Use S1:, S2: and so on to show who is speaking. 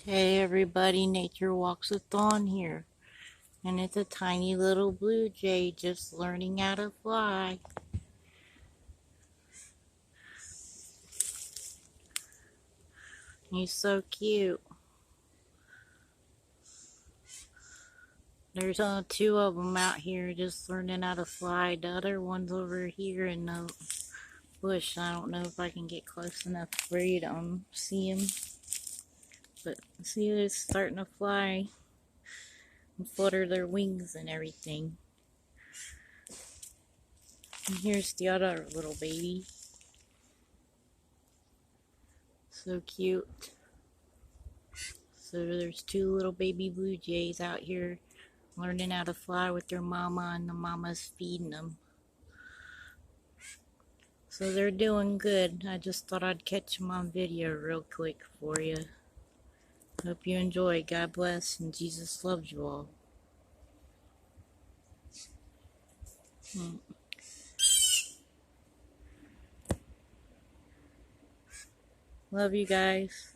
S1: Hey everybody, Nature Walks with Dawn here, and it's a tiny little blue jay just learning how to fly. He's so cute. There's two of them out here just learning how to fly. The other one's over here in the bush. I don't know if I can get close enough for you to see him, but see, they're starting to fly and flutter their wings and everything. And here's the other little baby. So cute. So there's two little baby blue jays out here learning how to fly with their mama, and the mama's feeding them. So they're doing good. I just thought I'd catch them on video real quick for you. Hope you enjoy. God bless, and Jesus loves you all. Love you guys.